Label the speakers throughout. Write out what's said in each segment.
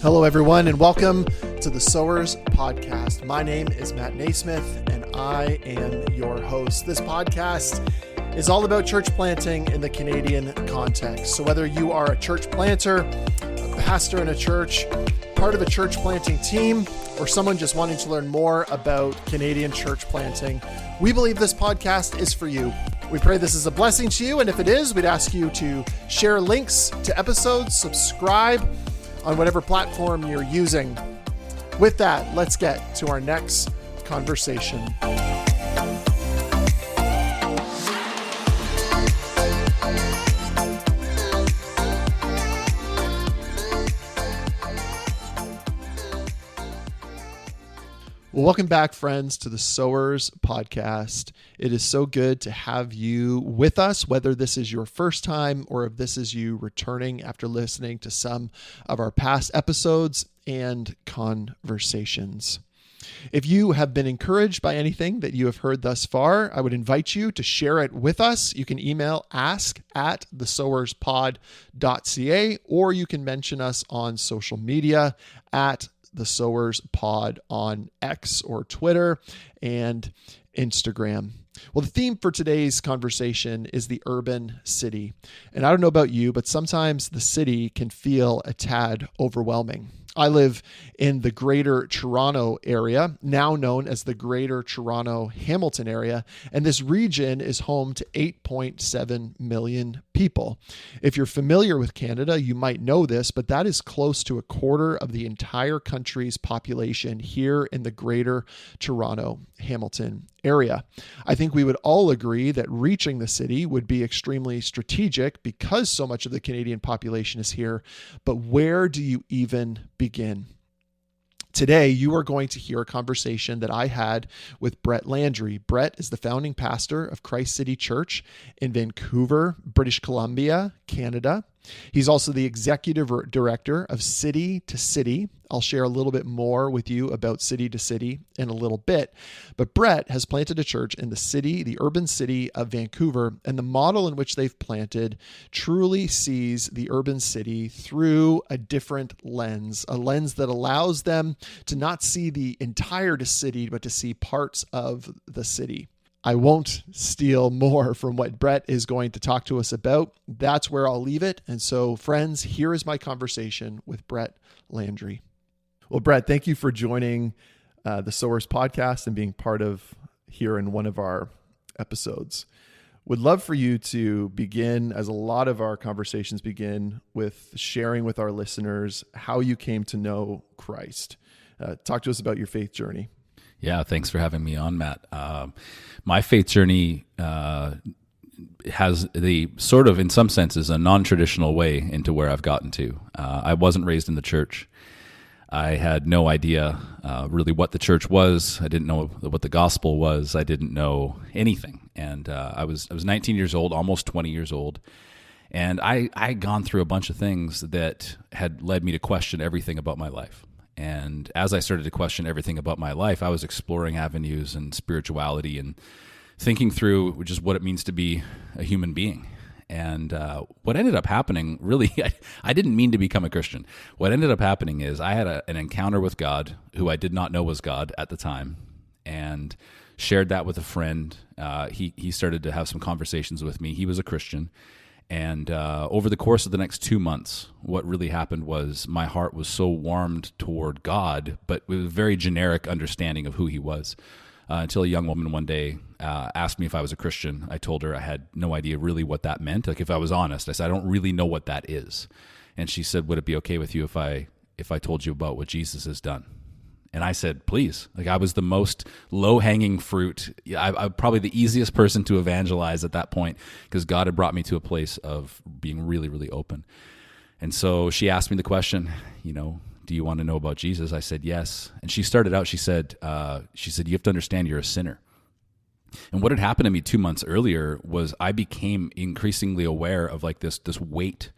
Speaker 1: Hello, everyone, and welcome to the Sowers Podcast. My name is Matt Naismith, and I am your host. This podcast is all about church planting in the Canadian context. So whether you are a church planter, a pastor in a church, part of a church planting team, or someone just wanting to learn more about Canadian church planting, we believe this podcast is for you. We pray this is a blessing to you, and if it is, we'd ask you to share links to episodes, subscribe on whatever platform you're using. With that, let's get to our next conversation. Well, welcome back, friends, to the Sowers Podcast. It is so good to have you with us, whether this is your first time or if this is you returning after listening to some of our past episodes and conversations. If you have been encouraged by anything that you have heard thus far, I would invite you to share it with us. You can email ask@thesowerspod.ca, or you can mention us on social media at The Sowers Pod on X or Twitter and Instagram. Well, the theme for today's conversation is the urban city. And I don't know about you, but sometimes the city can feel a tad overwhelming. I live in the Greater Toronto area, now known as the Greater Toronto Hamilton area, and this region is home to 8.7 million people. If you're familiar with Canada, you might know this, but that is close to a quarter of the entire country's population here in the Greater Toronto Hamilton area. I think we would all agree that reaching the city would be extremely strategic because so much of the Canadian population is here, but where do you even begin? Today, you are going to hear a conversation that I had with Brett Landry. Brett is the founding pastor of Christ City Church in Vancouver, British Columbia, Canada. He's also the executive director of City to City. I'll share a little bit more with you about City to City in a little bit. But Brett has planted a church in the urban city of Vancouver, and the model in which they've planted truly sees the urban city through a different lens, a lens that allows them to not see the entire city, but to see parts of the city. I won't steal more from what Brett is going to talk to us about. That's where I'll leave it. And so, friends, here is my conversation with Brett Landry. Well, Brett, thank you for joining the Sowers Podcast and being part of here in one of our episodes. Would love for you to begin, as a lot of our conversations begin, with sharing with our listeners how you came to know Christ. Talk to us about your faith journey.
Speaker 2: Yeah, thanks for having me on, Matt. My faith journey has the sort of, in some senses, a non-traditional way into where I've gotten to. I wasn't raised in the church. I had no idea really what the church was. I didn't know what the gospel was. I didn't know anything. And I was 19 years old, almost 20 years old. And I had gone through a bunch of things that had led me to question everything about my life. And as I started to question everything about my life, I was exploring avenues and spirituality and thinking through just what it means to be a human being. And what ended up happening, really, I didn't mean to become a Christian. What ended up happening is I had an encounter with God who I did not know was God at the time, and shared that with a friend. He started to have some conversations with me. He was a Christian. And over the course of the next 2 months, what really happened was my heart was so warmed toward God, but with a very generic understanding of who he was, until a young woman one day asked me if I was a Christian. I told her I had no idea really what that meant. Like, if I was honest, I said, I don't really know what that is. And she said, would it be okay with you if I told you about what Jesus has done? And I said, please. Like, I was the most low-hanging fruit. I'm probably the easiest person to evangelize at that point, because God had brought me to a place of being really, really open. And so she asked me the question, do you want to know about Jesus? I said, yes. And she started out, she said, you have to understand you're a sinner. And what had happened to me 2 months earlier was I became increasingly aware of like this weight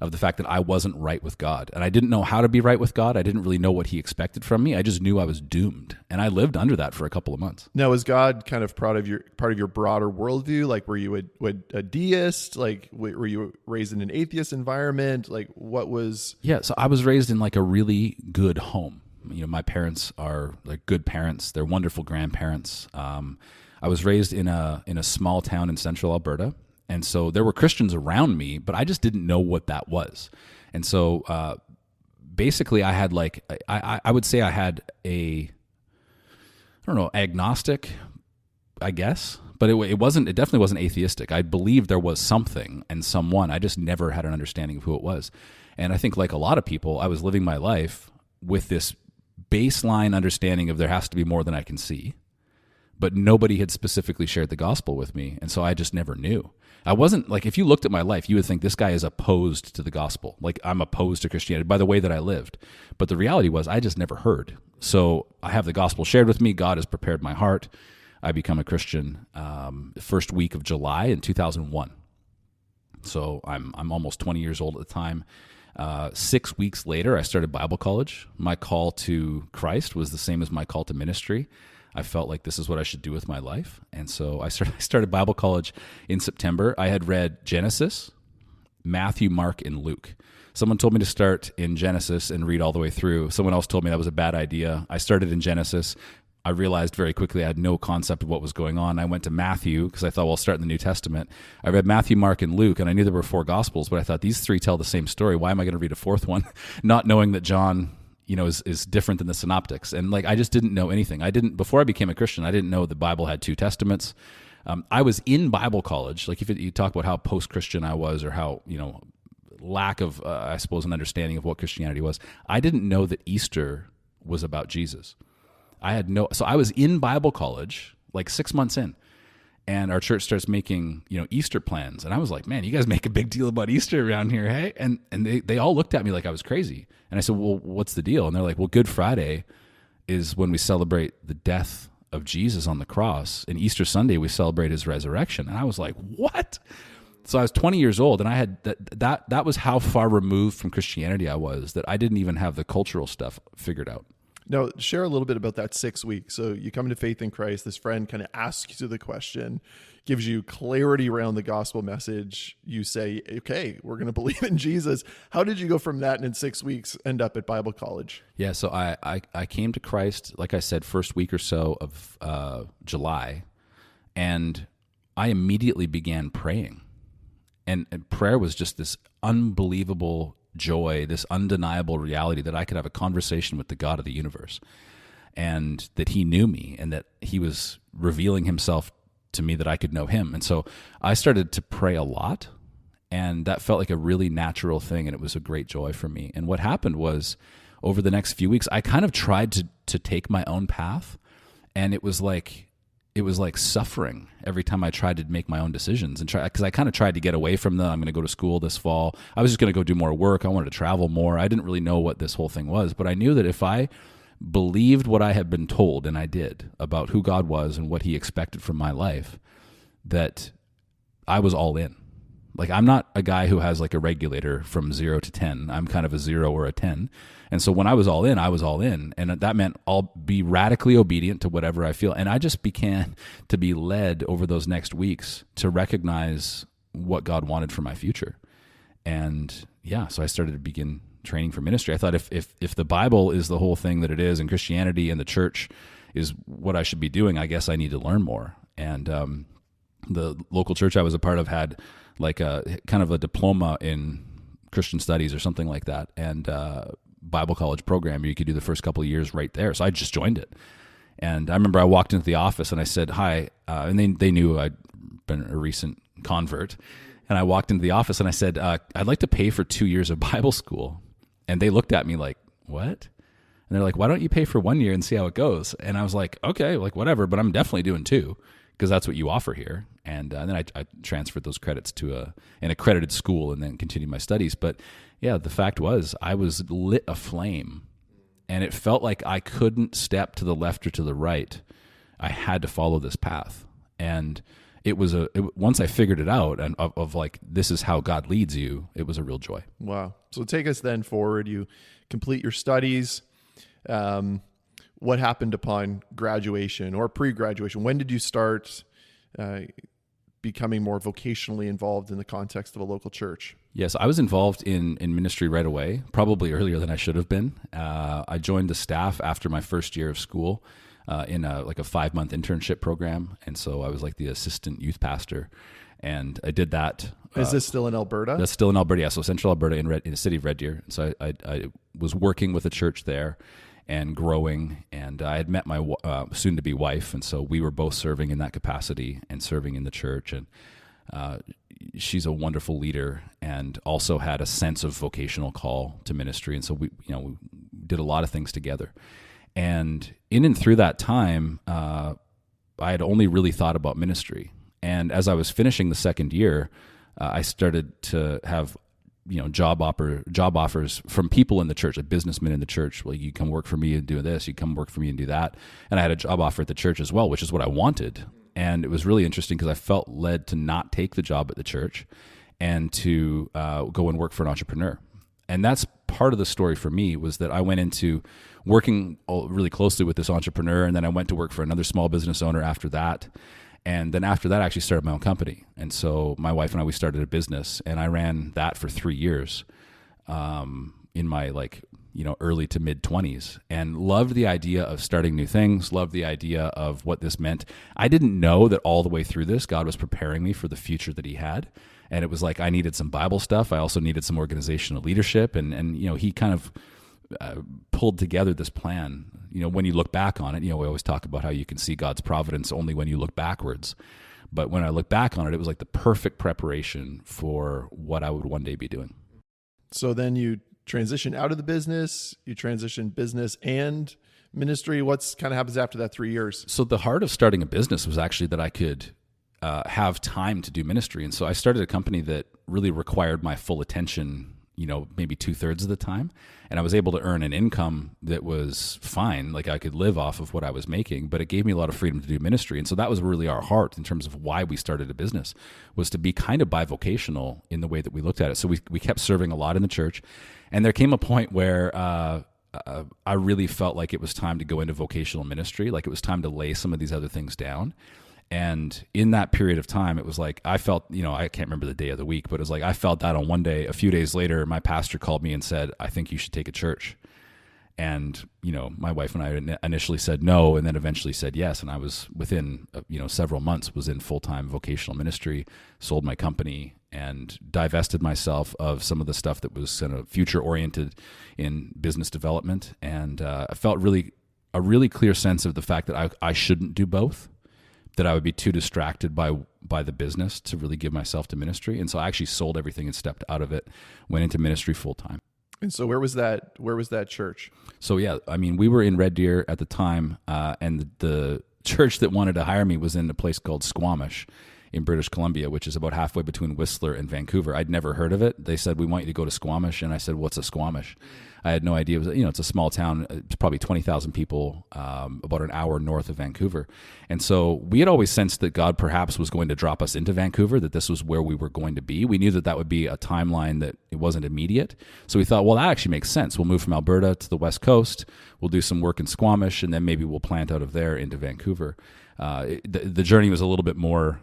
Speaker 2: of the fact that I wasn't right with God. And I didn't know how to be right with God. I didn't really know what he expected from me. I just knew I was doomed. And I lived under that for a couple of months.
Speaker 1: Now, is God kind of part of your broader worldview? Like, were you a deist? Like, were you raised in an atheist environment? Like, what was...
Speaker 2: Yeah, so I was raised in like a really good home. You know, my parents are like good parents. They're wonderful grandparents. I was raised in a small town in central Alberta. And so there were Christians around me, but I just didn't know what that was. And so basically I had like, I would say I had agnostic, I guess, but it definitely wasn't atheistic. I believed there was something and someone. I just never had an understanding of who it was. And I think like a lot of people, I was living my life with this baseline understanding of there has to be more than I can see, but nobody had specifically shared the gospel with me. And so I just never knew. I wasn't like, if you looked at my life, you would think this guy is opposed to the gospel. Like I'm opposed to Christianity by the way that I lived. But the reality was I just never heard. So I have the gospel shared with me. God has prepared my heart. I become a Christian the first week of July in 2001. So I'm almost 20 years old at the time. 6 weeks later, I started Bible college. My call to Christ was the same as my call to ministry. I felt like this is what I should do with my life. And so I started Bible college in September. I had read Genesis, Matthew, Mark, and Luke. Someone told me to start in Genesis and read all the way through. Someone else told me that was a bad idea. I started in Genesis. I realized very quickly I had no concept of what was going on. I went to Matthew because I thought, well, I'll start in the New Testament. I read Matthew, Mark, and Luke, and I knew there were 4 Gospels, but I thought these 3 tell the same story. Why am I going to read a 4th one? Not knowing that John... is different than the synoptics. And like, I just didn't know anything. Before I became a Christian, I didn't know the Bible had 2 testaments. I was in Bible college. Like if you talk about how post-Christian I was or how, lack of, I suppose, an understanding of what Christianity was, I didn't know that Easter was about Jesus. So I was in Bible college, like 6 months in, and our church starts making, Easter plans. And I was like, man, you guys make a big deal about Easter around here, hey? And they all looked at me like I was crazy. And I said, well, what's the deal? And they're like, well, Good Friday is when we celebrate the death of Jesus on the cross. And Easter Sunday, we celebrate his resurrection. And I was like, what? So I was 20 years old, and I had that was how far removed from Christianity I was, that I didn't even have the cultural stuff figured out.
Speaker 1: Now, share a little bit about that 6 weeks. So you come to faith in Christ. This friend kind of asks you the question, gives you clarity around the gospel message. You say, okay, we're going to believe in Jesus. How did you go from that and in 6 weeks end up at Bible college?
Speaker 2: Yeah, so I came to Christ, like I said, first week or so of July, and I immediately began praying. And prayer was just this unbelievable joy, this undeniable reality that I could have a conversation with the God of the universe, and that he knew me, and that he was revealing himself to me that I could know him. And so I started to pray a lot, and that felt like a really natural thing, and it was a great joy for me. And what happened was, over the next few weeks, I kind of tried to take my own path, and it was like suffering every time I tried to make my own decisions, and because I kind of tried to get away from I'm going to go to school this fall. I was just going to go do more work. I wanted to travel more. I didn't really know what this whole thing was, but I knew that if I believed what I had been told, and I did, about who God was and what he expected from my life, that I was all in. Like, I'm not a guy who has like a regulator from 0 to 10. I'm kind of a 0 or a 10. And so when I was all in, I was all in. And that meant I'll be radically obedient to whatever I feel. And I just began to be led over those next weeks to recognize what God wanted for my future. And yeah, so I started to begin training for ministry. I thought if the Bible is the whole thing that it is, and Christianity and the church is what I should be doing, I guess I need to learn more. And the local church I was a part of had like a kind of a diploma in Christian studies or something like that, and Bible college program. You could do the first couple of years right there. So I just joined it. And I remember I walked into the office and I said, hi. And they knew I'd been a recent convert. And I walked into the office and I said, I'd like to pay for 2 years of Bible school. And they looked at me like, what? And they're like, why don't you pay for 1 year and see how it goes? And I was like, okay, like whatever, but I'm definitely doing 2, because that's what you offer here. And then I transferred those credits to an accredited school and then continued my studies. But yeah, the fact was I was lit aflame, and it felt like I couldn't step to the left or to the right. I had to follow this path. And once I figured it out and of like, this is how God leads you, it was a real joy.
Speaker 1: Wow. So take us then forward. You complete your studies. What happened upon graduation or pre-graduation? When did you start becoming more vocationally involved in the context of a local church?
Speaker 2: Yes, I was involved in ministry right away, probably earlier than I should have been. I joined the staff after my first year of school in a 5-month internship program. And so I was like the assistant youth pastor. And I did that.
Speaker 1: Is this still in Alberta?
Speaker 2: That's still in Alberta, yeah. So Central Alberta in the city of Red Deer. So I was working with a church there and growing. And I had met my soon-to-be wife. And so we were both serving in that capacity and serving in the church. And she's a wonderful leader and also had a sense of vocational call to ministry. And so we did a lot of things together. And in and through that time, I had only really thought about ministry. And as I was finishing the second year, I started to have job offers from people in the church, like businessmen in the church. Well, you come work for me and do this. You come work for me and do that. And I had a job offer at the church as well, which is what I wanted. And it was really interesting because I felt led to not take the job at the church and to go and work for an entrepreneur. And that's part of the story for me, was that I went into working really closely with this entrepreneur, and then I went to work for another small business owner after that. And then after that, I actually started my own company. And so my wife and I, we started a business, and I ran that for 3 years in my early to mid 20s, and loved the idea of starting new things, loved the idea of what this meant. I didn't know that all the way through this, God was preparing me for the future that he had. And it was like, I needed some Bible stuff. I also needed some organizational leadership. And he kind of pulled together this plan. When you look back on it, we always talk about how you can see God's providence only when you look backwards. But when I look back on it, it was like the perfect preparation for what I would one day be doing.
Speaker 1: So then you transition out of the business, you transition business and ministry. What's kind of happens after that 3 years?
Speaker 2: So the heart of starting a business was actually that I could have time to do ministry. And so I started a company that really required my full attention, maybe 2/3 of the time. And I was able to earn an income that was fine. Like I could live off of what I was making, but it gave me a lot of freedom to do ministry. And so that was really our heart in terms of why we started a business, was to be kind of bivocational in the way that we looked at it. So we kept serving a lot in the church. And there came a point where I really felt like it was time to go into vocational ministry. Like it was time to lay some of these other things down. And in that period of time, it was like, I felt, I can't remember the day of the week, but it was like, I felt that on one day. A few days later, my pastor called me and said, I think you should take a church. And, my wife and I initially said no, and then eventually said yes. And I was within, several months was in full-time vocational ministry, sold my company, and divested myself of some of the stuff that was kind of future-oriented in business development. And I felt a really clear sense of the fact that I shouldn't do both, that I would be too distracted by the business to really give myself to ministry. And so I actually sold everything and stepped out of it, went into ministry full-time.
Speaker 1: And so where was that church?
Speaker 2: So yeah, we were in Red Deer at the time, and the church that wanted to hire me was in a place called Squamish in British Columbia, which is about halfway between Whistler and Vancouver. I'd never heard of it. They said, we want you to go to Squamish. And I said, what's a Squamish? I had no idea. It was, it's a small town. It's probably 20,000 people, about an hour north of Vancouver. And so we had always sensed that God perhaps was going to drop us into Vancouver, that this was where we were going to be. We knew that would be a timeline that it wasn't immediate. So we thought, well, that actually makes sense. We'll move from Alberta to the West Coast. We'll do some work in Squamish, and then maybe we'll plant out of there into Vancouver. The journey was a little bit more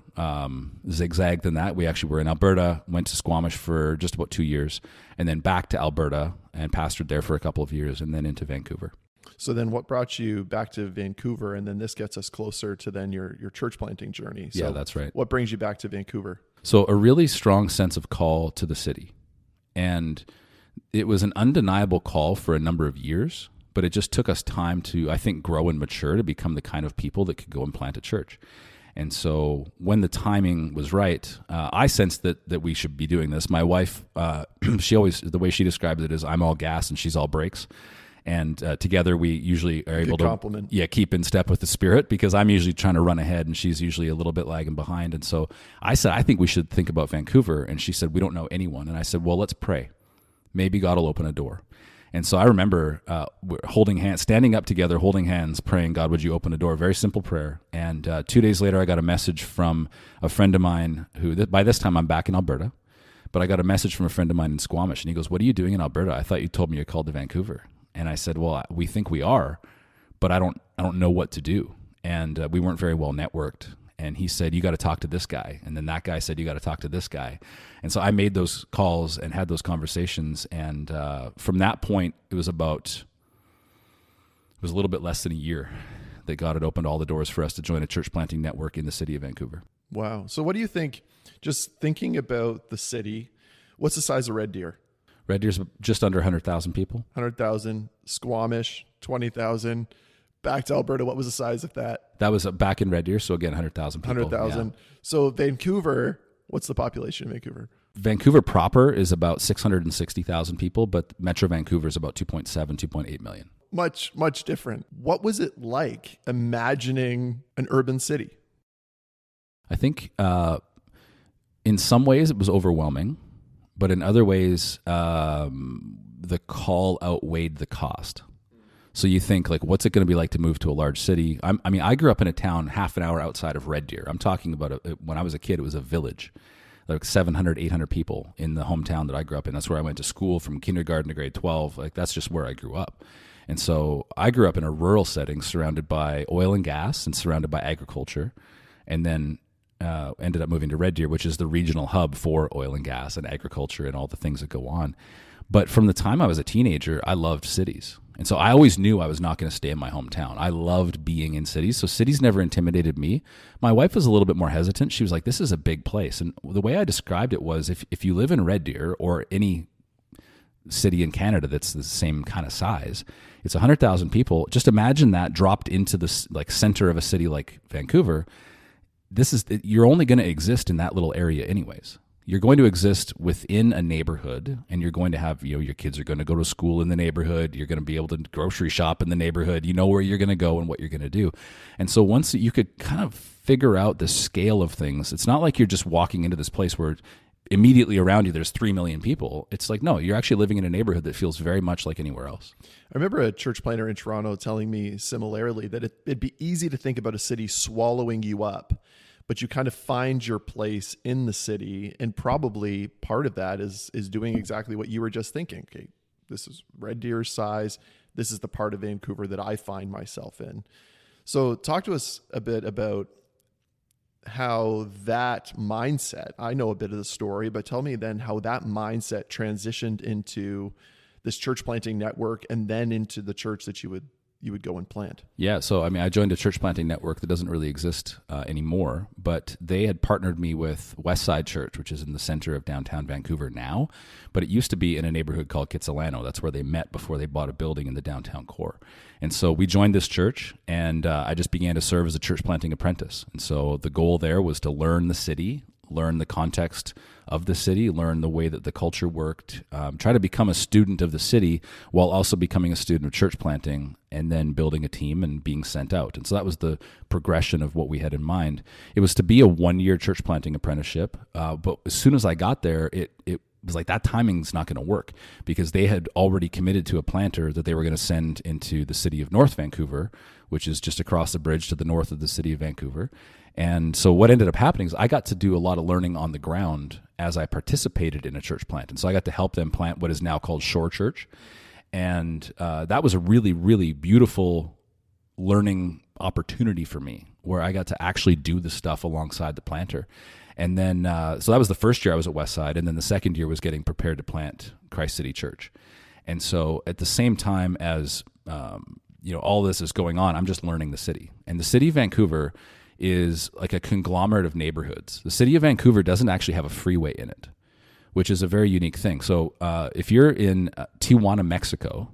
Speaker 2: zigzag than that. We actually were in Alberta, went to Squamish for just about 2 years, and then back to Alberta and pastored there for a couple of years, and then into Vancouver.
Speaker 1: So then what brought you back to Vancouver? And then this gets us closer to then your church planting journey. So
Speaker 2: yeah, that's right.
Speaker 1: What brings you back to Vancouver?
Speaker 2: So a really strong sense of call to the city. And it was an undeniable call for a number of years, but it just took us time to, I think, grow and mature to become the kind of people that could go and plant a church. And so when the timing was right, I sensed that we should be doing this. My wife, she always, the way she describes it is, I'm all gas and she's all brakes. And together we usually are able to keep in step with the Spirit, because I'm usually trying to run ahead and she's usually a little bit lagging behind. And so I said, I think we should think about Vancouver. And she said, we don't know anyone. And I said, well, let's pray. Maybe God will open a door. And so I remember we're holding hands, standing up together, holding hands, praying, God, would you open a door? Very simple prayer. And 2 days later, I got a message from a friend of mine who, by this time, I'm back in Alberta. But I got a message from a friend of mine in Squamish, and he goes, what are you doing in Alberta? I thought you told me you're called to Vancouver. And I said, well, we think we are, but I don't know what to do. And we weren't very well networked. And he said, you got to talk to this guy. And then that guy said, you got to talk to this guy. And so I made those calls and had those conversations. And from that point, it was a little bit less than a year that God had opened all the doors for us to join a church planting network in the city of Vancouver.
Speaker 1: Wow. So what do you think, just thinking about the city, what's the size of Red Deer?
Speaker 2: Red Deer's just under 100,000 people.
Speaker 1: 100,000. Squamish, 20,000. Back to Alberta, what was the size of that?
Speaker 2: That was back in Red Deer, so again, 100,000 people.
Speaker 1: 100,000. Yeah. So Vancouver, what's the population in Vancouver?
Speaker 2: Vancouver proper is about 660,000 people, but Metro Vancouver is about 2.7, 2.8 million.
Speaker 1: Much, much different. What was it like imagining an urban city?
Speaker 2: I think in some ways it was overwhelming, but in other ways the call outweighed the cost. So you think, like, what's it going to be like to move to a large city? I grew up in a town half an hour outside of Red Deer. I'm talking about when I was a kid, it was a village, like 700, 800 people in the hometown that I grew up in. That's where I went to school from kindergarten to grade 12. Like, that's just where I grew up. And so I grew up in a rural setting surrounded by oil and gas and surrounded by agriculture, and then ended up moving to Red Deer, which is the regional hub for oil and gas and agriculture and all the things that go on. But from the time I was a teenager, I loved cities. And so I always knew I was not going to stay in my hometown. I loved being in cities. So cities never intimidated me. My wife was a little bit more hesitant. She was like, this is a big place. And the way I described it was, if you live in Red Deer or any city in Canada that's the same kind of size, it's 100,000 people. Just imagine that dropped into the center of a city like Vancouver. You're only going to exist in that little area anyways. You're going to exist within a neighborhood, and you're going to have, your kids are going to go to school in the neighborhood. You're going to be able to grocery shop in the neighborhood. You know where you're going to go and what you're going to do. And so once you could kind of figure out the scale of things, it's not like you're just walking into this place where immediately around you there's 3 million people. It's like, no, you're actually living in a neighborhood that feels very much like anywhere else.
Speaker 1: I remember a church planter in Toronto telling me similarly that it'd be easy to think about a city swallowing you up, but you kind of find your place in the city. And probably part of that is doing exactly what you were just thinking. Okay, this is Red Deer's size. This is the part of Vancouver that I find myself in. So talk to us a bit about how that mindset, I know a bit of the story, but tell me then how that mindset transitioned into this church planting network and then into the church that you would go and plant.
Speaker 2: Yeah. So, I joined a church planting network that doesn't really exist anymore, but they had partnered me with Westside Church, which is in the center of downtown Vancouver now, but it used to be in a neighborhood called Kitsilano. That's where they met before they bought a building in the downtown core. And so we joined this church, and I just began to serve as a church planting apprentice. And so the goal there was to learn the city, learn the context of the city, learn the way that the culture worked, try to become a student of the city while also becoming a student of church planting, and then building a team and being sent out. And so that was the progression of what we had in mind. It was to be a 1-year church planting apprenticeship, but as soon as I got there, it was like that timing's not going to work, because they had already committed to a planter that they were going to send into the city of North Vancouver, which is just across the bridge to the north of the city of Vancouver. And so what ended up happening is I got to do a lot of learning on the ground as I participated in a church plant. And so I got to help them plant what is now called Shore Church. And that was a really, really beautiful learning opportunity for me, where I got to actually do the stuff alongside the planter. And then, so that was the first year I was at Westside. And then the second year was getting prepared to plant Christ City Church. And so at the same time as, all this is going on, I'm just learning the city. And the city of Vancouver is like a conglomerate of neighborhoods. The city of Vancouver doesn't actually have a freeway in it, which is a very unique thing. So if you're in Tijuana, Mexico,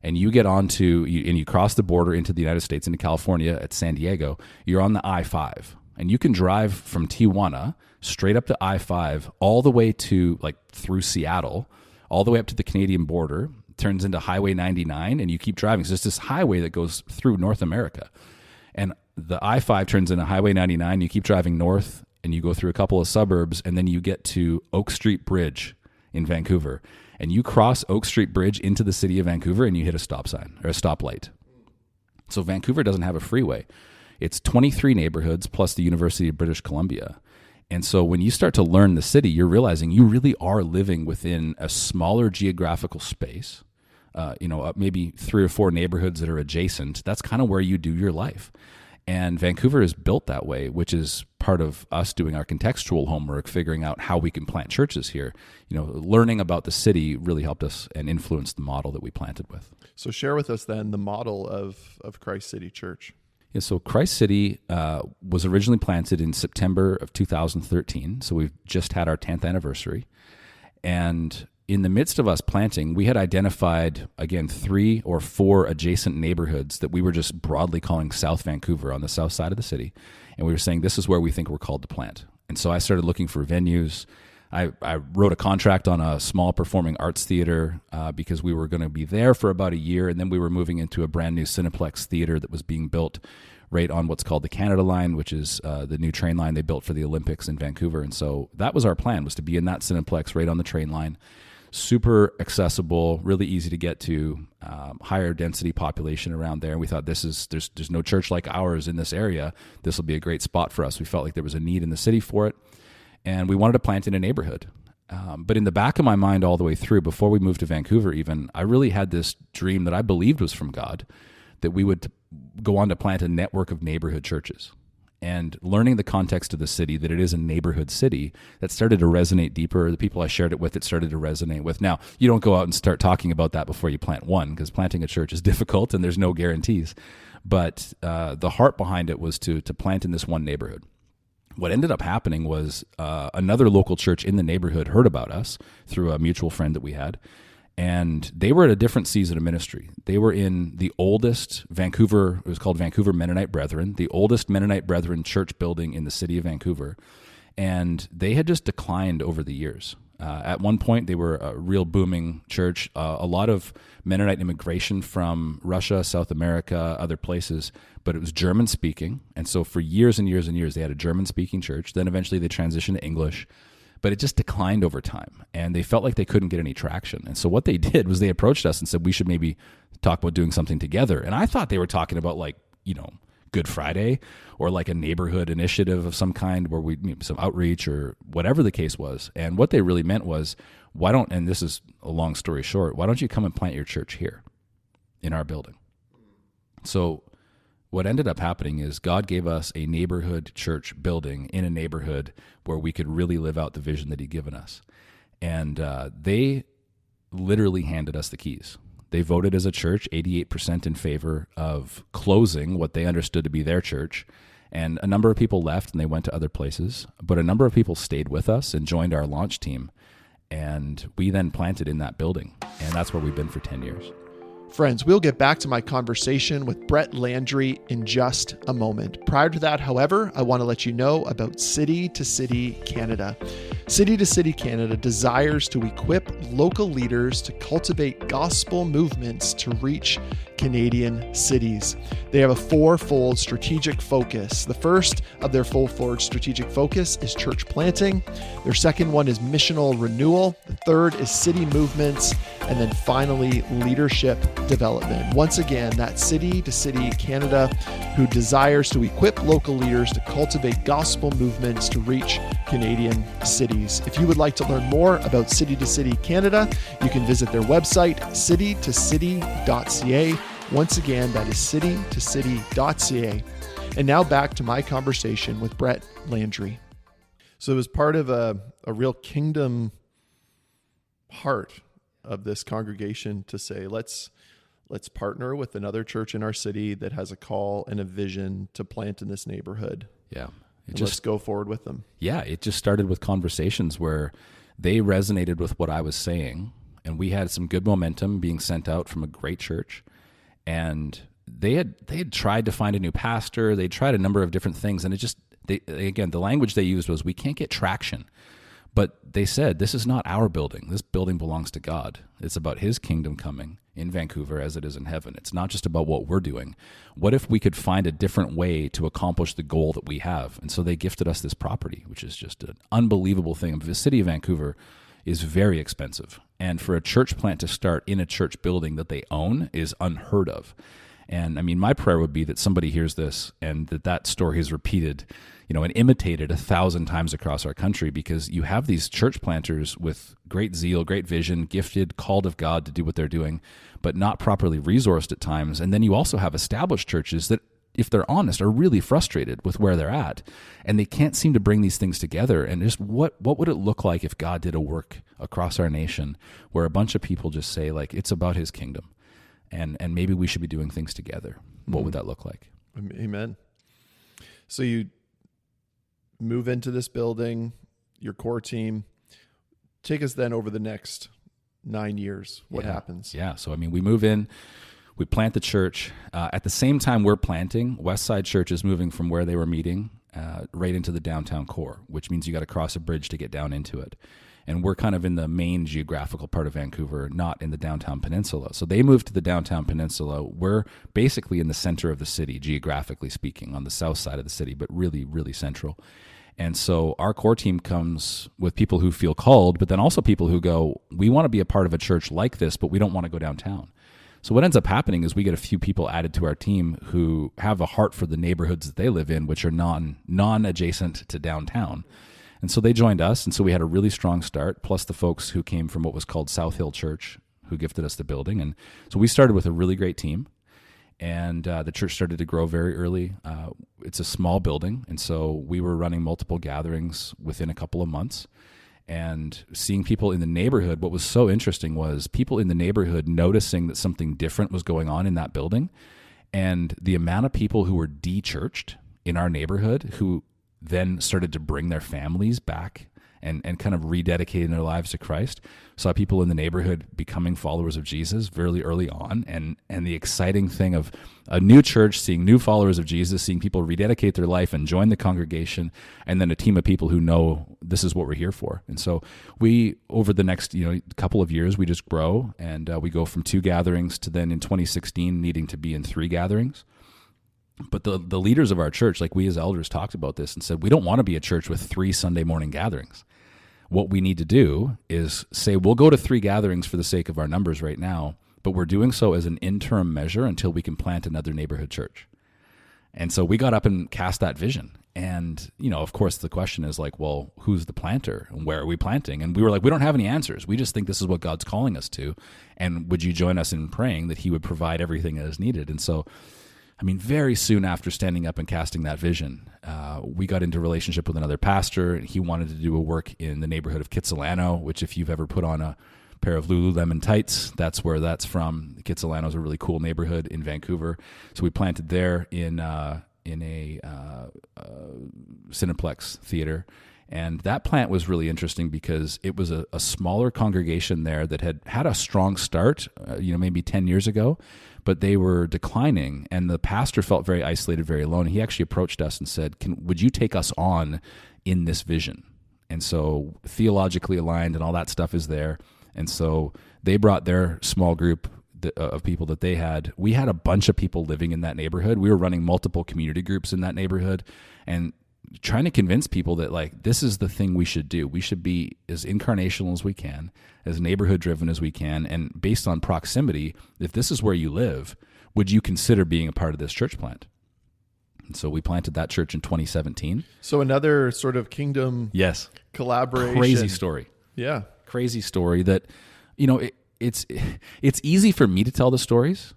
Speaker 2: and you get onto, and you cross the border into the United States, into California at San Diego, you're on the I-5. And you can drive from Tijuana straight up to I-5 all the way to, through Seattle, all the way up to the Canadian border, turns into Highway 99, and you keep driving. So it's this highway that goes through North America. And the I-5 turns into Highway 99, you keep driving north, and you go through a couple of suburbs, and then you get to Oak Street Bridge, in Vancouver, and you cross Oak Street Bridge into the city of Vancouver and you hit a stop sign or a stoplight. So Vancouver doesn't have a freeway. It's 23 neighborhoods plus the University of British Columbia. And so when you start to learn the city, you're realizing you really are living within a smaller geographical space, maybe 3 or 4 neighborhoods that are adjacent. That's kind of where you do your life. And Vancouver is built that way, which is part of us doing our contextual homework, figuring out how we can plant churches here. Learning about the city really helped us and influenced the model that we planted with.
Speaker 1: So share with us then the model of Christ City Church.
Speaker 2: Yeah, so Christ City was originally planted in September of 2013. So we've just had our 10th anniversary. And in the midst of us planting, we had identified, again, 3 or 4 adjacent neighborhoods that we were just broadly calling South Vancouver on the south side of the city. And we were saying, this is where we think we're called to plant. And so I started looking for venues. I wrote a contract on a small performing arts theater because we were going to be there for about a year, and then we were moving into a brand new Cineplex theater that was being built right on what's called the Canada Line, which is the new train line they built for the Olympics in Vancouver. And so that was our plan, was to be in that Cineplex right on the train line. Super accessible, really easy to get to, higher density population around there. And we thought there's no church like ours in this area. This will be a great spot for us. We felt like there was a need in the city for it. And we wanted to plant in a neighborhood. But in the back of my mind all the way through, before we moved to Vancouver even, I really had this dream that I believed was from God, that we would go on to plant a network of neighborhood churches. And learning the context of the city, that it is a neighborhood city, that started to resonate deeper. The people I shared it with, it started to resonate with. Now, you don't go out and start talking about that before you plant one, because planting a church is difficult and there's no guarantees. But the heart behind it was to plant in this one neighborhood. What ended up happening was another local church in the neighborhood heard about us through a mutual friend that we had, and they were at a different season of ministry. They were in the oldest Vancouver, it was called Vancouver Mennonite Brethren, the oldest Mennonite Brethren church building in the city of Vancouver, and they had just declined over the years. At one point, they were a real booming church, a lot of Mennonite immigration from Russia, South America, other places, but it was German-speaking. And so for years and years and years, they had a German-speaking church. Then eventually they transitioned to English, but it just declined over time. And they felt like they couldn't get any traction. And so what they did was they approached us and said, we should maybe talk about doing something together. And I thought they were talking about Good Friday or like a neighborhood initiative of some kind where we some outreach or whatever the case was. And what they really meant was, and this is a long story short, why don't you come and plant your church here in our building? So what ended up happening is God gave us a neighborhood church building in a neighborhood where we could really live out the vision that he'd given us. And they literally handed us the keys. They voted as a church 88% in favor of closing what they understood to be their church. And a number of people left and they went to other places. But a number of people stayed with us and joined our launch team. And we then planted in that building. And that's where we've been for 10 years.
Speaker 1: Friends, we'll get back to my conversation with Brett Landry in just a moment. Prior to that, however, I want to let you know about City to City Canada. City to City Canada desires to equip local leaders to cultivate gospel movements to reach Canadian cities. They have a 4-fold strategic focus. The first of their four-fold strategic focus is church planting. Their second one is missional renewal. The third is city movements. And then finally, leadership development. Once again, that's City to City Canada, who desires to equip local leaders to cultivate gospel movements to reach Canadian cities. If you would like to learn more about City to City Canada, you can visit their website, citytocity.ca. Once again, that is citytocity.ca. And now back to my conversation with Brett Landry. So it was part of a real kingdom heart of this congregation to say, let's partner with another church in our city that has a call and a vision to plant in this neighborhood.
Speaker 2: Yeah.
Speaker 1: Let's go forward with them. Yeah.
Speaker 2: It just started with conversations where they resonated with what I was saying. And we had some good momentum being sent out from a great church. And they had tried to find a new pastor. They tried a number of different things. And again, the language they used was, we can't get traction. But they said, this is not our building. This building belongs to God. It's about his kingdom coming in Vancouver as it is in heaven. It's not just about what we're doing. What if we could find a different way to accomplish the goal that we have? And so they gifted us this property, which is just an unbelievable thing. The city of Vancouver is very expensive. And for a church plant to start in a church building that they own is unheard of. And I mean, my prayer would be that somebody hears this and that story is repeated, and imitated 1,000 times across our country, because you have these church planters with great zeal, great vision, gifted, called of God to do what they're doing, but not properly resourced at times. And then you also have established churches that, if they're honest, are really frustrated with where they're at, and they can't seem to bring these things together. And just what would it look like if God did a work across our nation where a bunch of people just say, like, it's about his kingdom, and maybe we should be doing things together? What would that look like?
Speaker 1: Amen. So you move into this building, your core team. Take us then over the next 9 years. What happens?
Speaker 2: Yeah. So, I mean, we move in, we plant the church. At the same time we're planting, Westside Church is moving from where they were meeting right into the downtown core, which means you got to cross a bridge to get down into it. And we're kind of in the main geographical part of Vancouver, not in the downtown peninsula. So they moved to the downtown peninsula. We're basically in the center of the city, geographically speaking, on the south side of the city, but really, really central. And so our core team comes with people who feel called, but then also people who go, we want to be a part of a church like this, but we don't want to go downtown. So what ends up happening is we get a few people added to our team who have a heart for the neighborhoods that they live in, which are non-adjacent to downtown. And so they joined us, and so we had a really strong start, plus the folks who came from what was called South Hill Church, who gifted us the building. And so we started with a really great team, and the church started to grow very early. It's a small building, and so we were running multiple gatherings within a couple of months. And seeing people in the neighborhood, what was so interesting was people in the neighborhood noticing that something different was going on in that building. And the amount of people who were de-churched in our neighborhood who then started to bring their families back and kind of rededicating their lives to Christ. Saw people in the neighborhood becoming followers of Jesus very early on. And the exciting thing of a new church, seeing new followers of Jesus, seeing people rededicate their life and join the congregation, and then a team of people who know this is what we're here for. And so we, over the next couple of years, we just grow, and we go from 2 gatherings to then in 2016 needing to be in 3 gatherings. But the leaders of our church, like we as elders, talked about this and said, we don't want to be a church with 3 Sunday morning gatherings. What we need to do is say, we'll go to 3 gatherings for the sake of our numbers right now, but we're doing so as an interim measure until we can plant another neighborhood church. And so we got up and cast that vision. And, of course, the question is like, well, who's the planter and where are we planting? And we were like, we don't have any answers. We just think this is what God's calling us to. And would you join us in praying that he would provide everything that is needed? And so, very soon after standing up and casting that vision, we got into a relationship with another pastor. He wanted to do a work in the neighborhood of Kitsilano, which if you've ever put on a pair of Lululemon tights, that's where that's from. Kitsilano is a really cool neighborhood in Vancouver. So we planted there in a Cineplex theater. And that plant was really interesting because it was a smaller congregation there that had a strong start, maybe 10 years ago, but they were declining, and the pastor felt very isolated, very alone. He actually approached us and said, would you take us on in this vision? And so theologically aligned and all that stuff is there. And so they brought their small group of people that they had. We had a bunch of people living in that neighborhood. We were running multiple community groups in that neighborhood and trying to convince people that, like, this is the thing we should do. We should be as incarnational as we can, as neighborhood driven as we can. And based on proximity, if this is where you live, would you consider being a part of this church plant? And so we planted that church in 2017.
Speaker 1: So another sort of kingdom collaboration.
Speaker 2: Crazy story.
Speaker 1: Yeah.
Speaker 2: Crazy story that, it's easy for me to tell the stories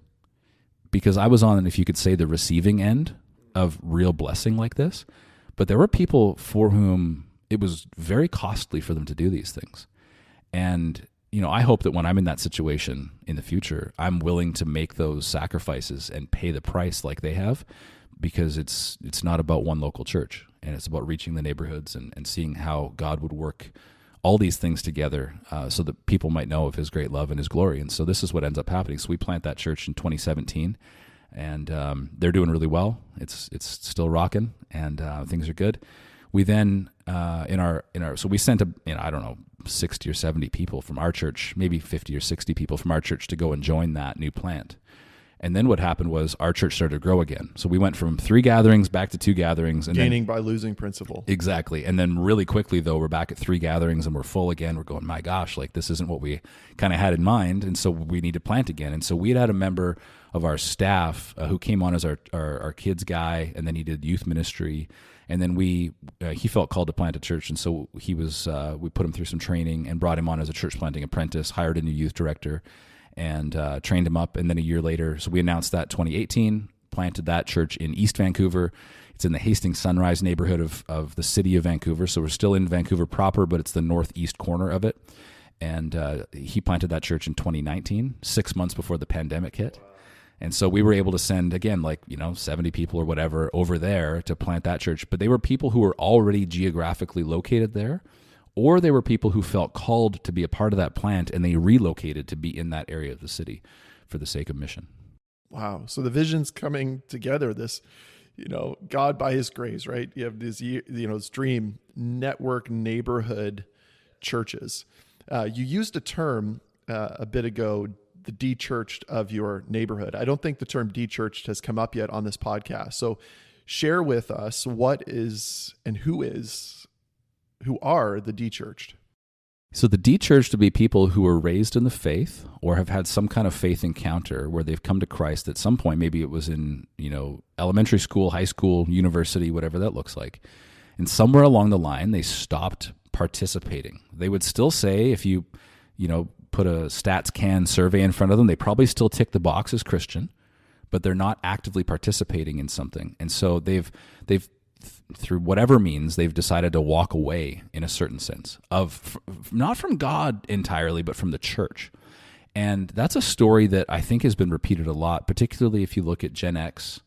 Speaker 2: because I was on, if you could say, the receiving end of real blessing like this. But there were people for whom it was very costly for them to do these things. And, I hope that when I'm in that situation in the future, I'm willing to make those sacrifices and pay the price like they have, because it's not about one local church, and it's about reaching the neighborhoods and seeing how God would work all these things together so that people might know of his great love and his glory. And so this is what ends up happening. So we plant that church in 2017. And they're doing really well. It's still rocking, and things are good. We then so we sent 60 or 70 people from our church, maybe 50 or 60 people from our church to go and join that new plant. And then what happened was our church started to grow again. So we went from 3 gatherings back to 2 gatherings. And
Speaker 1: Gaining by losing principle.
Speaker 2: Exactly. And then really quickly, though, we're back at 3 gatherings and we're full again. We're going, my gosh, like this isn't what we kind of had in mind. And so we need to plant again. And so we had a member of our staff who came on as our kids guy, and then he did youth ministry. And then he felt called to plant a church. And so we put him through some training and brought him on as a church planting apprentice, hired a new youth director, and trained him up. And then a year later, so we announced that 2018, planted that church in East Vancouver. It's in the Hastings Sunrise neighborhood of the city of Vancouver. So we're still in Vancouver proper, but it's the northeast corner of it. And he planted that church in 2019, 6 months before the pandemic hit. And so we were able to send, again, 70 people or whatever over there to plant that church. But they were people who were already geographically located there, or they were people who felt called to be a part of that plant, and they relocated to be in that area of the city for the sake of mission.
Speaker 1: Wow. So the vision's coming together, this, God by his grace, right? You have this, this dream, network neighborhood churches. You used a term a bit ago, the de-churched of your neighborhood. I don't think the term de-churched has come up yet on this podcast. So share with us what is and who are the de-churched.
Speaker 2: So the de-churched to be people who were raised in the faith or have had some kind of faith encounter where they've come to Christ at some point. Maybe it was in, elementary school, high school, university, whatever that looks like. And somewhere along the line, they stopped participating. They would still say, if you put a StatsCan survey in front of them, they probably still tick the box as Christian, but they're not actively participating in something. And so they've through whatever means, they've decided to walk away in a certain sense of not from God entirely, but from the church. And that's a story that I think has been repeated a lot, particularly if you look at Gen X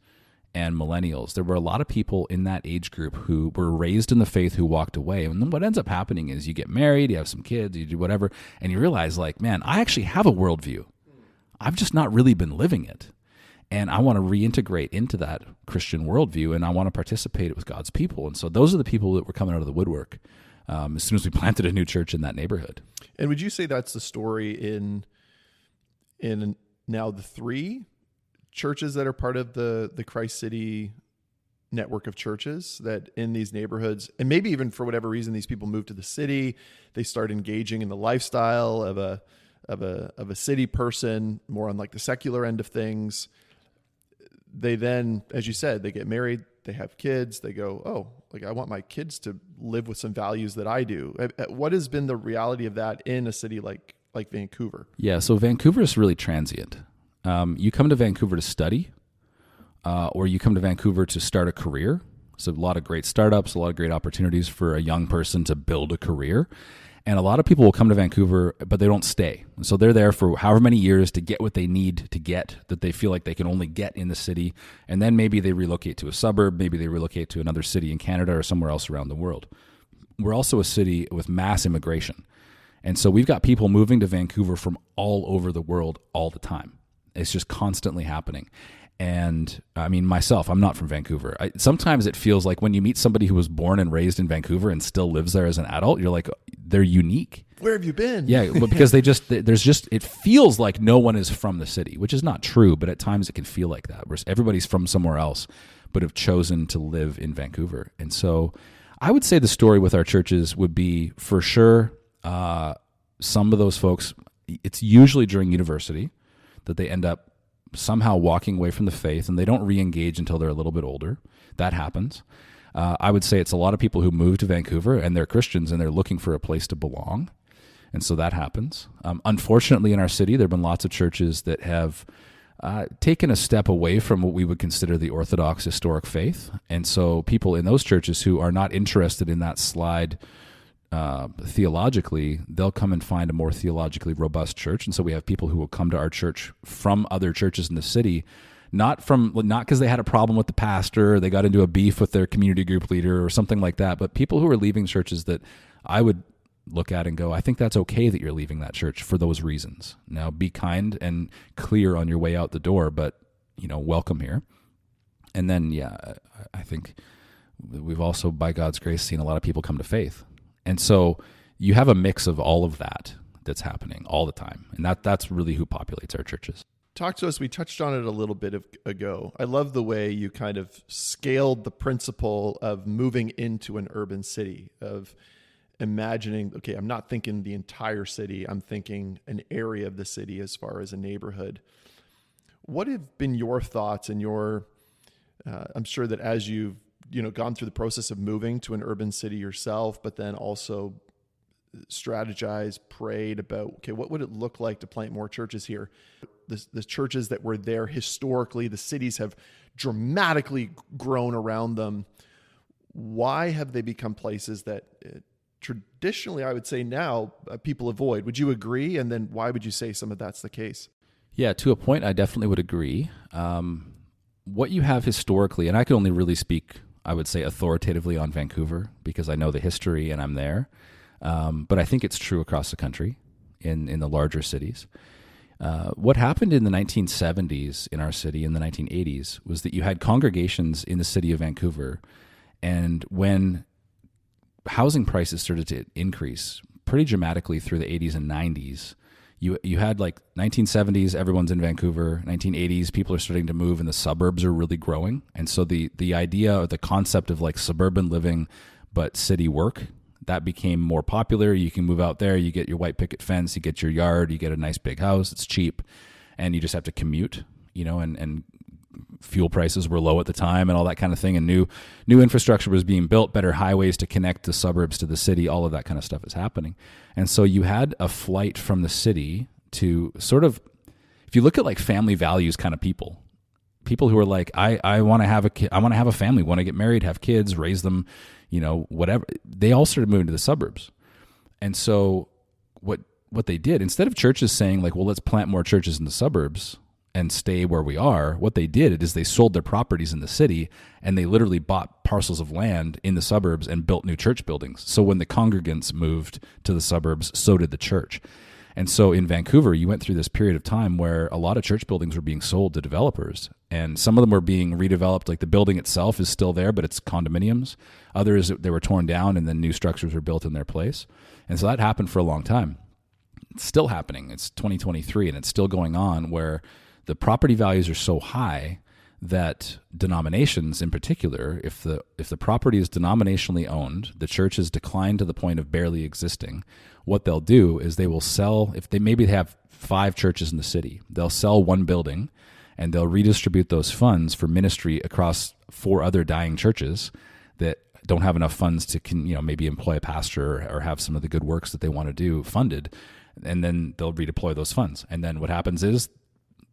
Speaker 2: and millennials. There were a lot of people in that age group who were raised in the faith who walked away. And then what ends up happening is you get married, you have some kids, you do whatever, and you realize man, I actually have a worldview. I've just not really been living it. And I want to reintegrate into that Christian worldview, and I want to participate with God's people. And so those are the people that were coming out of the woodwork as soon as we planted a new church in that neighborhood.
Speaker 1: And would you say that's the story in now the 3 churches that are part of the Christ City network of churches that in these neighborhoods, and maybe even for whatever reason, these people move to the city, they start engaging in the lifestyle of a city person, more on the secular end of things. They then, as you said, they get married, they have kids, they go, I want my kids to live with some values that I do. What has been the reality of that in a city like Vancouver? Yeah,
Speaker 2: so Vancouver is really transient. You come to Vancouver to study, or you come to Vancouver to start a career. So a lot of great startups, a lot of great opportunities for a young person to build a career. And a lot of people will come to Vancouver, but they don't stay. And so they're there for however many years to get what they need to get, that they feel like they can only get in the city. And then maybe they relocate to a suburb, maybe they relocate to another city in Canada or somewhere else around the world. We're also a city with mass immigration. And so we've got people moving to Vancouver from all over the world all the time. It's just constantly happening. And I mean, myself, I'm not from Vancouver. Sometimes it feels like when you meet somebody who was born and raised in Vancouver and still lives there as an adult, you're like, they're unique.
Speaker 1: Where have you been?
Speaker 2: Yeah, but because it feels like no one is from the city, which is not true, but at times it can feel like that, where everybody's from somewhere else, but have chosen to live in Vancouver. And so I would say the story with our churches would be, for sure, some of those folks, it's usually during university that they end up somehow walking away from the faith, and they don't re-engage until they're a little bit older. That happens. I would say it's a lot of people who move to Vancouver and they're Christians and they're looking for a place to belong. And so that happens. Unfortunately, in our city, there have been lots of churches that have taken a step away from what we would consider the Orthodox historic faith. And so people in those churches who are not interested in that slide theologically, they'll come and find a more theologically robust church. And so we have people who will come to our church from other churches in the city, not because they had a problem with the pastor, or they got into a beef with their community group leader or something like that, but people who are leaving churches that I would look at and go, I think that's okay that you're leaving that church for those reasons. Now, be kind and clear on your way out the door, but welcome here. And then, I think we've also, by God's grace, seen a lot of people come to faith. And so you have a mix of all of that that's happening all the time. And that's really who populates our churches.
Speaker 1: talk to us. We touched on it a little bit ago. I love the way you kind of scaled the principle of moving into an urban city, of imagining, okay, I'm not thinking the entire city, I'm thinking an area of the city as far as a neighborhood. What have been your thoughts and I'm sure that as you've gone through the process of moving to an urban city yourself, but then also strategized, prayed about, okay, what would it look like to plant more churches here? The churches that were there historically, the cities have dramatically grown around them. Why have they become places that traditionally, I would say now, people avoid? Would you agree? And then why would you say some of that's the case?
Speaker 2: Yeah, to a point, I definitely would agree. What you have historically, and I can only really speak, I would say, authoritatively on Vancouver because I know the history and I'm there. But I think it's true across the country in the larger cities. What happened in the 1970s in our city, in the 1980s, was that you had congregations in the city of Vancouver. And when housing prices started to increase pretty dramatically through the 80s and 90s, you had like 1970s, everyone's in Vancouver. 1980s, people are starting to move and the suburbs are really growing. And so the idea or the concept of like suburban living but city work, that became more popular. You can move out there, you get your white picket fence, you get your yard, you get a nice big house, it's cheap, and you just have to commute, and fuel prices were low at the time and all that kind of thing, and new infrastructure was being built, better highways to connect the suburbs to the city, all of that kind of stuff is happening. And so you had a flight from the city to sort of, if you look at like family values kind of people who are like, I want to have a kid, I want to have a family, want to get married, have kids, raise them, whatever. They all started moving to the suburbs. And so what they did, instead of churches saying like, well, let's plant more churches in the suburbs and stay where we are, what they did is they sold their properties in the city and they literally bought parcels of land in the suburbs and built new church buildings. So when the congregants moved to the suburbs, so did the church. And so in Vancouver, you went through this period of time where a lot of church buildings were being sold to developers, and some of them were being redeveloped. Like the building itself is still there, but it's condominiums. Others, they were torn down and then new structures were built in their place. And so that happened for a long time. It's still happening. It's 2023 and it's still going on, where the property values are so high that denominations in particular, if the property is denominationally owned, the church has declined to the point of barely existing, what they'll do is they will sell, if they maybe have 5 churches in the city, they'll sell one building and they'll redistribute those funds for ministry across 4 other dying churches that don't have enough funds to maybe employ a pastor or have some of the good works that they want to do funded, and then they'll redeploy those funds. And then what happens is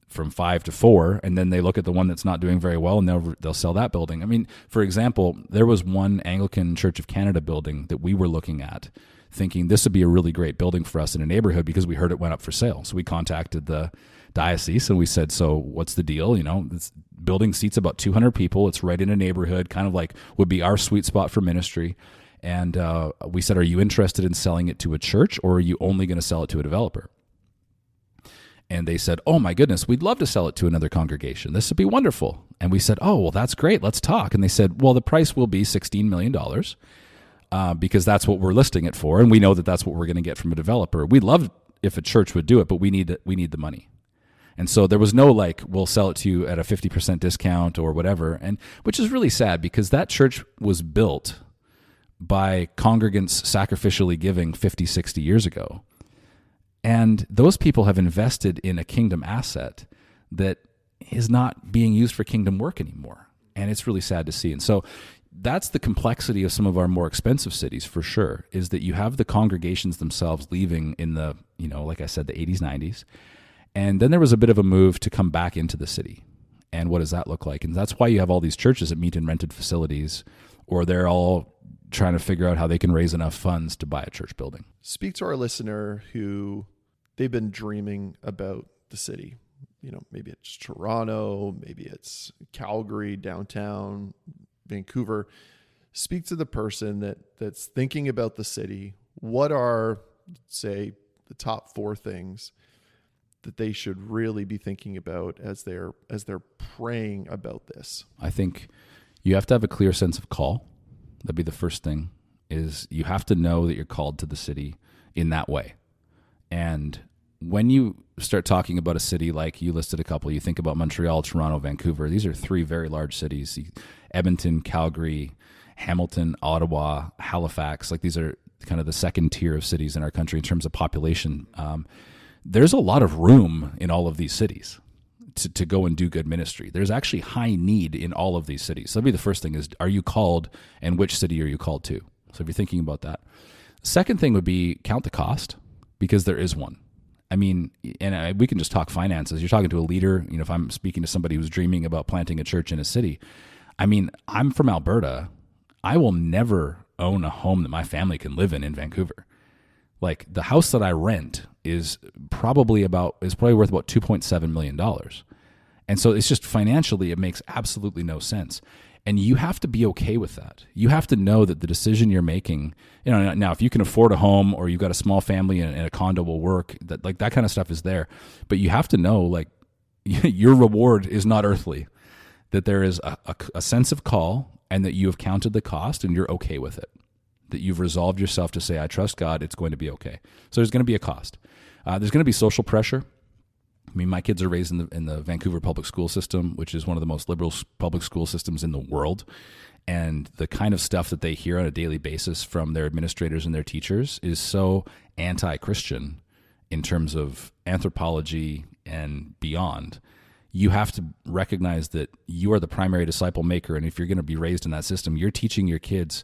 Speaker 2: from 5 to 4, and then they look at the one that's not doing very well and they'll sell that building. I mean, for example, there was one Anglican Church of Canada building that we were looking at, thinking this would be a really great building for us in a neighborhood because we heard it went up for sale. So we contacted the diocese and we said, so what's the deal? This building seats about 200 people. It's right in a neighborhood, kind of like would be our sweet spot for ministry. And we said, are you interested in selling it to a church, or are you only going to sell it to a developer? And they said, oh my goodness, we'd love to sell it to another congregation. This would be wonderful. And we said, oh, well, that's great. Let's talk. And they said, well, the price will be $16 million because that's what we're listing it for. And we know that that's what we're going to get from a developer. We'd love if a church would do it, but we need the money. And so there was no like, we'll sell it to you at a 50% discount or whatever. And which is really sad because that church was built by congregants sacrificially giving 50, 60 years ago. And those people have invested in a kingdom asset that is not being used for kingdom work anymore. And it's really sad to see. And so that's the complexity of some of our more expensive cities for sure, is that you have the congregations themselves leaving in the, like I said, the 80s, 90s. And then there was a bit of a move to come back into the city. And what does that look like? And that's why you have all these churches that meet in rented facilities, or they're all trying to figure out how they can raise enough funds to buy a church building.
Speaker 1: Speak to our listener who they've been dreaming about the city. Maybe it's Toronto, maybe it's Calgary, downtown, Vancouver. Speak to the person that's thinking about the city. What are, say, the top 4 things that they should really be thinking about as they're praying about this?
Speaker 2: I think you have to have a clear sense of call. That'd be the first thing, is you have to know that you're called to the city in that way. And when you start talking about a city like you listed a couple, you think about Montreal, Toronto, Vancouver. These are three very large cities. Edmonton, Calgary, Hamilton, Ottawa, Halifax. Like these are kind of the second tier of cities in our country in terms of population. There's a lot of room in all of these cities to go and do good ministry. There's actually high need in all of these cities. So that'd be the first thing is, are you called, and which city are you called to? So if you're thinking about that. Second thing would be count the cost, because there is one. I mean, and we can just talk finances. You're talking to a leader. If I'm speaking to somebody who's dreaming about planting a church in a city, I mean, I'm from Alberta. I will never own a home that my family can live in Vancouver. Like the house that I rent is probably worth about $2.7 million. And so it's just financially, it makes absolutely no sense. And you have to be okay with that. You have to know that the decision you're making, now if you can afford a home or you've got a small family and a condo will work, that kind of stuff is there. But you have to know, like, your reward is not earthly, that there is a sense of call and that you have counted the cost and you're okay with it. That you've resolved yourself to say, I trust God, it's going to be okay. So there's going to be a cost. There's going to be social pressure. I mean, my kids are raised in the Vancouver public school system, which is one of the most liberal public school systems in the world. And the kind of stuff that they hear on a daily basis from their administrators and their teachers is so anti-Christian in terms of anthropology and beyond. You have to recognize that you are the primary disciple maker. And if you're going to be raised in that system, you're teaching your kids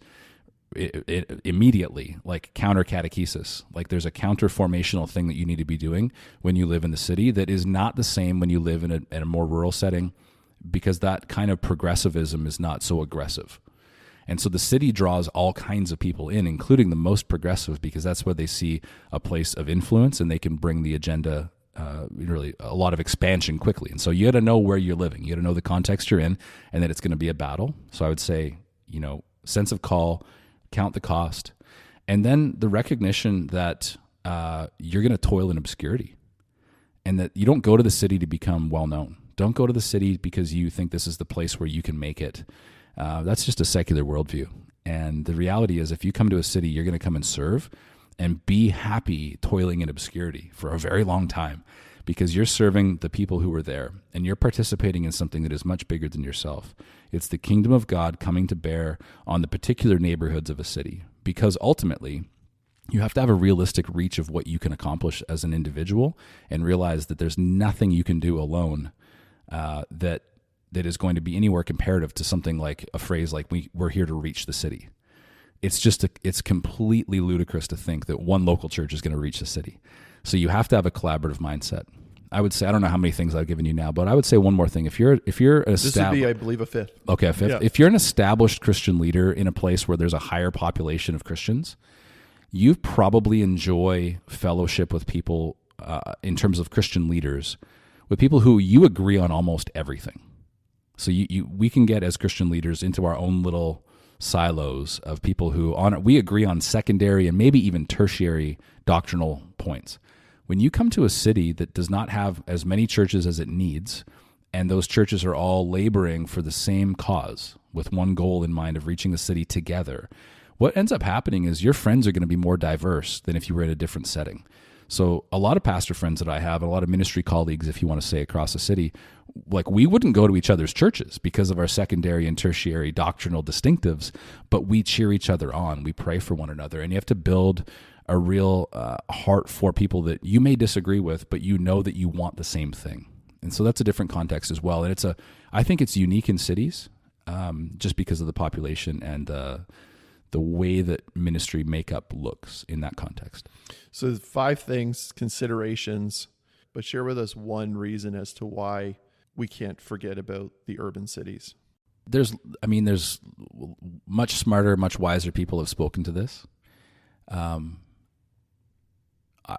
Speaker 2: immediately, like counter catechesis. Like there's a counter formational thing that you need to be doing when you live in the city that is not the same when you live in a more rural setting, because that kind of progressivism is not so aggressive. And so the city draws all kinds of people in, including the most progressive, because that's where they see a place of influence and they can bring the agenda, really a lot of expansion quickly. And so you got to know where you're living. You got to know the context you're in and that it's going to be a battle. So I would say, sense of call, count the cost, and then the recognition that you're going to toil in obscurity and that you don't go to the city to become well-known. Don't go to the city because you think this is the place where you can make it. That's just a secular worldview. And the reality is if you come to a city, you're going to come and serve and be happy toiling in obscurity for a very long time, because you're serving the people who are there and you're participating in something that is much bigger than yourself. It's the kingdom of God coming to bear on the particular neighborhoods of a city, because ultimately you have to have a realistic reach of what you can accomplish as an individual and realize that there's nothing you can do alone that is going to be anywhere comparative to something like a phrase like we're here to reach the city. It's completely ludicrous to think that one local church is going to reach the city. So you have to have a collaborative mindset. I would say, I don't know how many things I've given you now, but I would say one more thing. If you're
Speaker 1: this would be, I believe, a fifth.
Speaker 2: Okay, a fifth. Yeah. If you're an established Christian leader in a place where there's a higher population of Christians, you probably enjoy fellowship with people in terms of Christian leaders, with people who you agree on almost everything. So we can get as Christian leaders into our own little silos of people who we agree on secondary and maybe even tertiary doctrinal points. When you come to a city that does not have as many churches as it needs, and those churches are all laboring for the same cause with one goal in mind of reaching the city together, what ends up happening is your friends are going to be more diverse than if you were in a different setting. So a lot of pastor friends that I have, a lot of ministry colleagues, if you want to say, across the city, like we wouldn't go to each other's churches because of our secondary and tertiary doctrinal distinctives, but we cheer each other on. We pray for one another. And you have to build a real heart for people that you may disagree with, but you know that you want the same thing. And so that's a different context as well. And I think it's unique in cities just because of the population and the way that ministry makeup looks in that context.
Speaker 1: So 5 things, considerations, but share with us one reason as to why we can't forget about the urban cities.
Speaker 2: There's much smarter, much wiser people have spoken to this.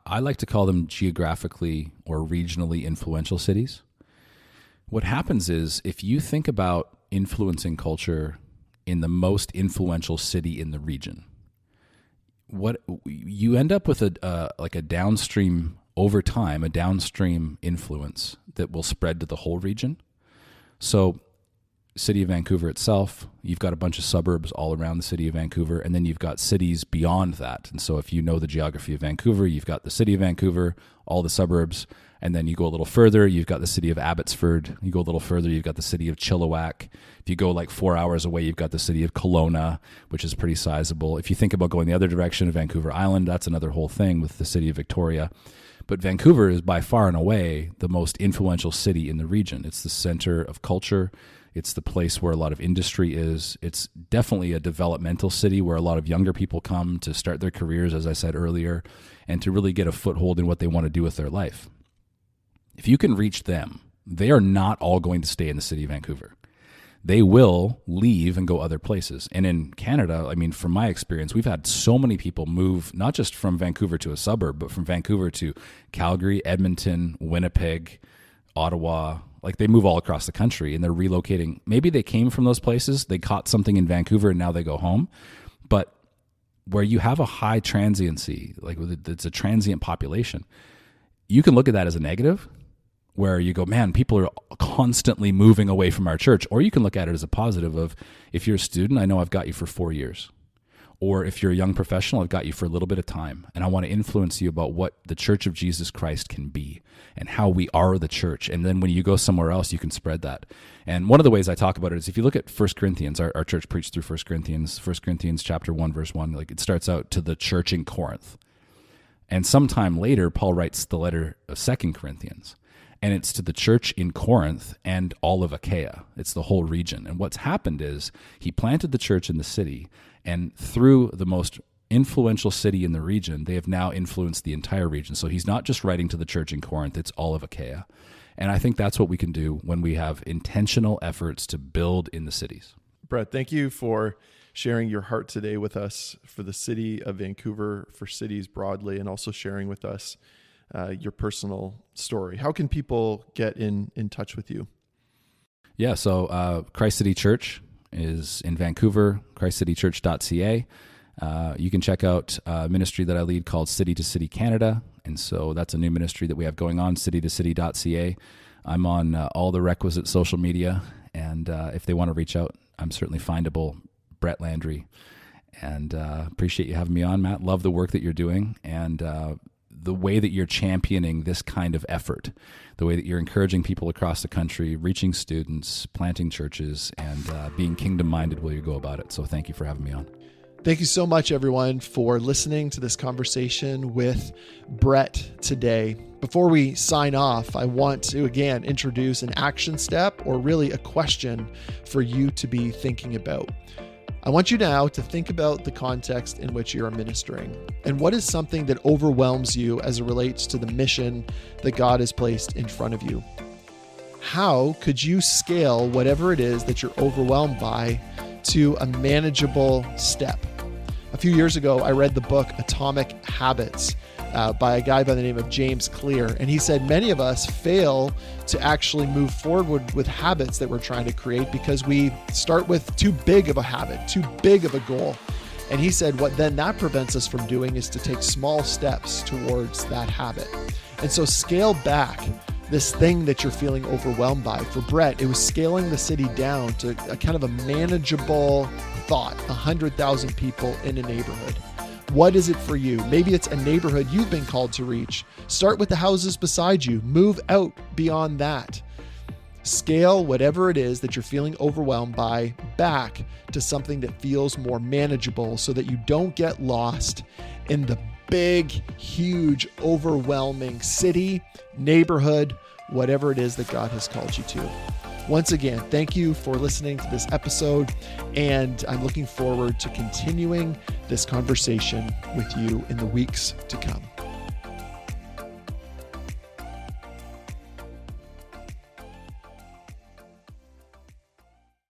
Speaker 2: I like to call them geographically or regionally influential cities. What happens is if you think about influencing culture in the most influential city in the region, what you end up with a downstream over time, a downstream influence that will spread to the whole region. So city of Vancouver itself. You've got a bunch of suburbs all around the city of Vancouver, and then you've got cities beyond that. And so if you know the geography of Vancouver, you've got the city of Vancouver, all the suburbs, and then you go a little further, you've got the city of Abbotsford. You go a little further, you've got the city of Chilliwack. If you go like 4 hours away, you've got the city of Kelowna, which is pretty sizable. If you think about going the other direction, Vancouver Island, that's another whole thing with the city of Victoria. But Vancouver is by far and away the most influential city in the region. It's the center of culture. It's the place where a lot of industry is. It's definitely a developmental city where a lot of younger people come to start their careers, as I said earlier, and to really get a foothold in what they want to do with their life. If you can reach them, they are not all going to stay in the city of Vancouver. They will leave and go other places. And in Canada, I mean, from my experience, we've had so many people move, not just from Vancouver to a suburb, but from Vancouver to Calgary, Edmonton, Winnipeg, Ottawa. Like, they move all across the country and they're relocating. Maybe they came from those places, they caught something in Vancouver and now they go home. But where you have a high transiency, like it's a transient population, you can look at that as a negative, where you go, man, people are constantly moving away from our church. Or you can look at it as a positive of, if you're a student, I know I've got you for 4 years. Or if you're a young professional, I've got you for a little bit of time. And I want to influence you about what the Church of Jesus Christ can be and how we are the church. And then when you go somewhere else, you can spread that. And one of the ways I talk about it is, if you look at 1 Corinthians, our church preached through 1 Corinthians chapter 1, verse 1, like it starts out to the church in Corinth. And sometime later, Paul writes the letter of 2 Corinthians. And it's to the church in Corinth and all of Achaia. It's the whole region. And what's happened is he planted the church in the city, and through the most influential city in the region, they have now influenced the entire region. So he's not just writing to the church in Corinth, it's all of Achaia. And I think that's what we can do when we have intentional efforts to build in the cities.
Speaker 1: Brett, thank you for sharing your heart today with us for the city of Vancouver, for cities broadly, and also sharing with us your personal story. How can people get in touch with you?
Speaker 2: Yeah, so Christ City Church is in Vancouver, christcitychurch.ca. You can check out a ministry that I lead called City to City Canada, and so that's a new ministry that we have going on, citytocity.ca. I'm on all the requisite social media, and if they want to reach out, I'm certainly findable, Brett Landry. And appreciate you having me on, Matt. Love the work that you're doing, and the way that you're championing this kind of effort, the way that you're encouraging people across the country, reaching students, planting churches, and being kingdom-minded while you go about it. So thank you for having me on.
Speaker 1: Thank you so much, everyone, for listening to this conversation with Brett today. Before we sign off, I want to, again, introduce an action step, or really a question for you to be thinking about. I want you now to think about the context in which you're ministering, and what is something that overwhelms you as it relates to the mission that God has placed in front of you. How could you scale whatever it is that you're overwhelmed by to a manageable step? A few years ago, I read the book Atomic Habits by a guy by the name of James Clear. And he said many of us fail to actually move forward with habits that we're trying to create because we start with too big of a habit, too big of a goal. And he said what then that prevents us from doing is to take small steps towards that habit. And so scale back this thing that you're feeling overwhelmed by. For Brett, it was scaling the city down to a kind of a manageable thought, 100,000 people in a neighborhood. What is it for you? Maybe it's a neighborhood you've been called to reach. Start with the houses beside you. Move out beyond that. Scale whatever it is that you're feeling overwhelmed by back to something that feels more manageable so that you don't get lost in the big, huge, overwhelming city, neighborhood, whatever it is that God has called you to. Once again, thank you for listening to this episode, and I'm looking forward to continuing this conversation with you in the weeks to come.